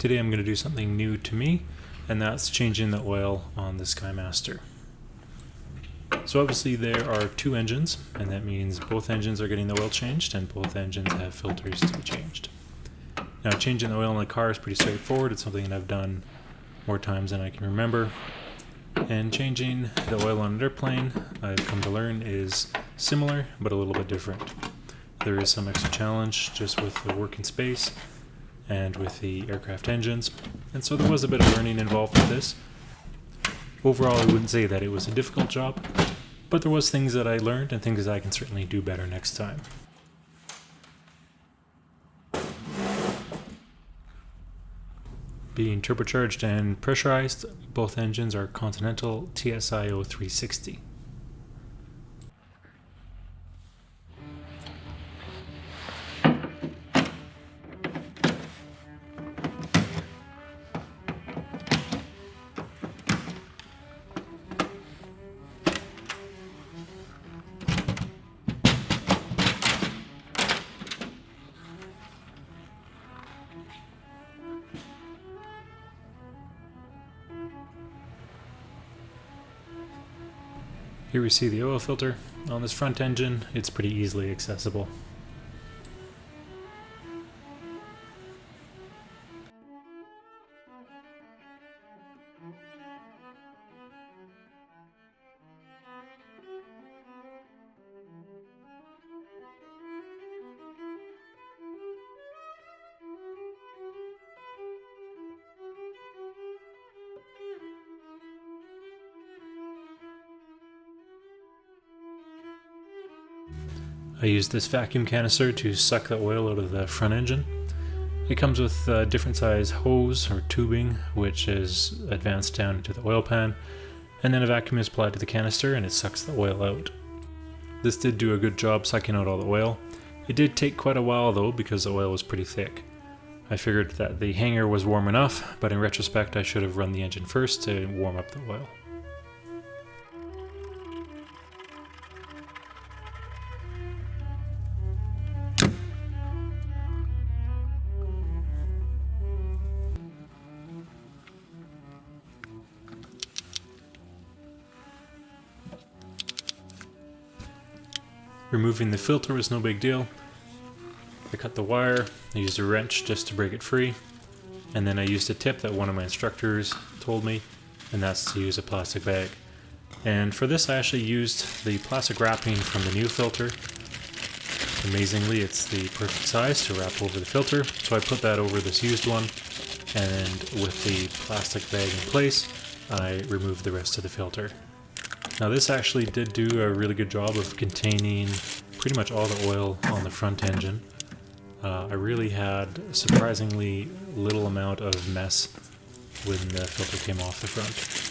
Today I'm going to do something new to me, and that's changing the oil on the Skymaster. So obviously there are two engines, and that means both engines are getting the oil changed and both engines have filters to be changed. Now changing the oil in the car is pretty straightforward. It's something that I've done more times than I can remember. And changing the oil on an airplane, I've come to learn, is similar but a little bit different. There is some extra challenge just with the working space and with the aircraft engines, and so there was a bit of learning involved with this. Overall, I wouldn't say that it was a difficult job, but there was things that I learned and things that I can certainly do better next time. Being turbocharged and pressurized, both engines are Continental TSIO-360. Here we see the oil filter. On this front engine, it's pretty easily accessible. I used this vacuum canister to suck the oil out of the front engine. It comes with a different size hose or tubing, which is advanced down into the oil pan, and then a vacuum is applied to the canister and it sucks the oil out. This did do a good job sucking out all the oil. It did take quite a while though because the oil was pretty thick. I figured that the hanger was warm enough, but in retrospect I should have run the engine first to warm up the oil. Removing the filter was no big deal. I cut the wire, I used a wrench just to break it free, and then I used a tip that one of my instructors told me, and that's to use a plastic bag. And for this I actually used the plastic wrapping from the new filter. Amazingly, it's the perfect size to wrap over the filter, so I put that over this used one, and with the plastic bag in place, I removed the rest of the filter. Now this actually did do a really good job of containing pretty much all the oil on the front engine. I really had a surprisingly little amount of mess when the filter came off the front.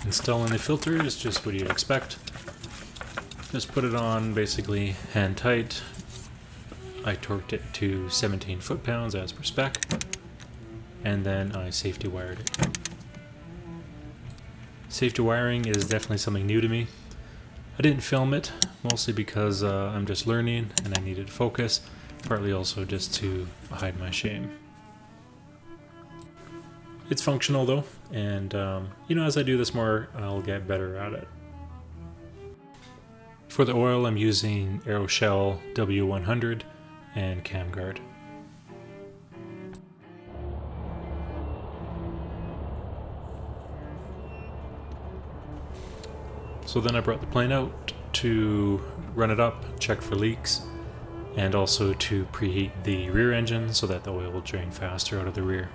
Installing the filter is just what you'd expect. Just put it on basically hand tight. I torqued it to 17 foot-pounds as per spec, and then I safety wired it. Safety wiring is definitely something new to me. I didn't film it, mostly because I'm just learning and I needed focus, partly also just to hide my shame. It's functional though, and as I do this more, I'll get better at it. For the oil, I'm using Aeroshell W100 and CamGuard. So then I brought the plane out to run it up, check for leaks, and also to preheat the rear engine so that the oil will drain faster out of the rear.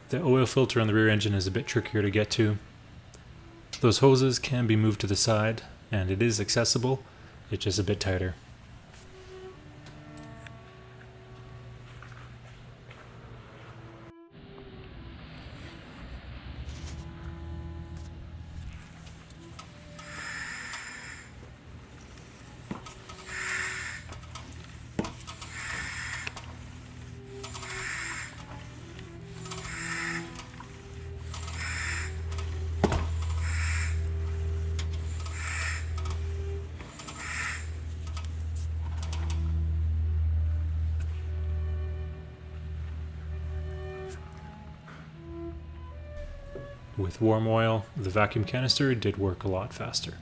The oil filter on the rear engine is a bit trickier to get to. Those hoses can be moved to the side, and it is accessible, it's just a bit tighter. With warm oil, the vacuum canister did work a lot faster.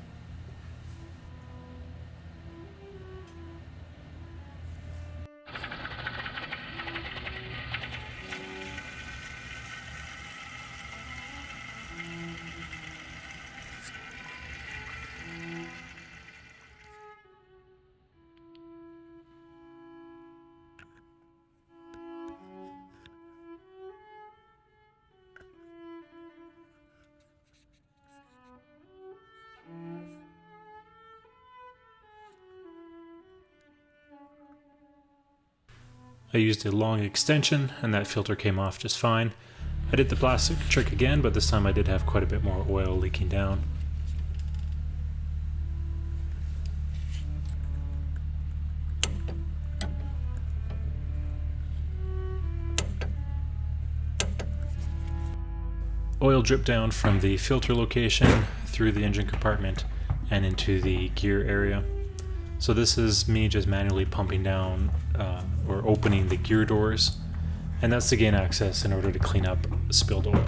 I used a long extension and that filter came off just fine. I did the plastic trick again, but this time I did have quite a bit more oil leaking down. Oil dripped down from the filter location through the engine compartment and into the gear area. So this is me just manually pumping down or opening the gear doors, and that's to gain access in order to clean up spilled oil.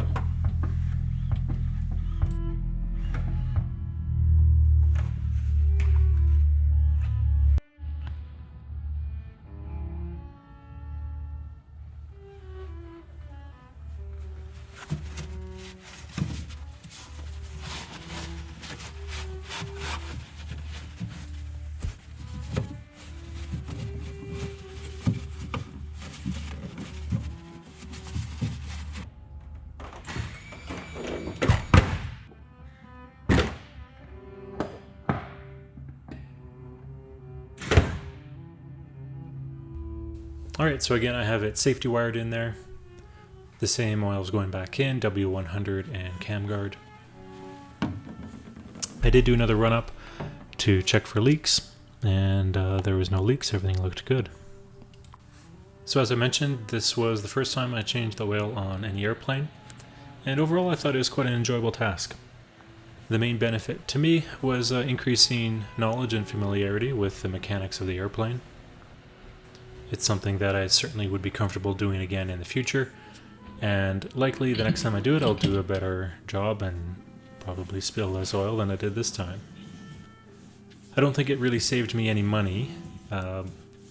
Alright, so again I have it safety wired in there. The same oil is going back in, W100 and cam guard. I did do another run up to check for leaks, and there was no leaks, everything looked good. So as I mentioned, this was the first time I changed the oil on any airplane, and overall I thought it was quite an enjoyable task. The main benefit to me was increasing knowledge and familiarity with the mechanics of the airplane. It's something that I certainly would be comfortable doing again in the future, and likely the next time I do it I'll do a better job and probably spill less oil than I did this time. I don't think it really saved me any money.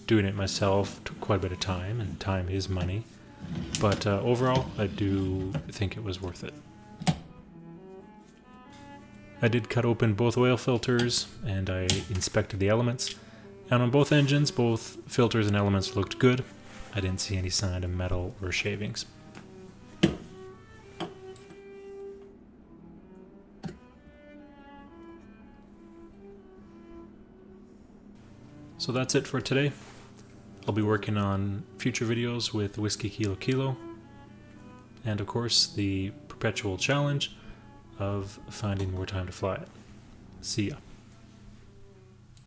Doing it myself took quite a bit of time, and time is money, but overall I do think it was worth it. I did cut open both oil filters and I inspected the elements, and on both engines both filters and elements looked good. I didn't see any sign of metal or shavings. So that's it for today. I'll be working on future videos with Whiskey Kilo Kilo, and of course the perpetual challenge of finding more time to fly it. See ya.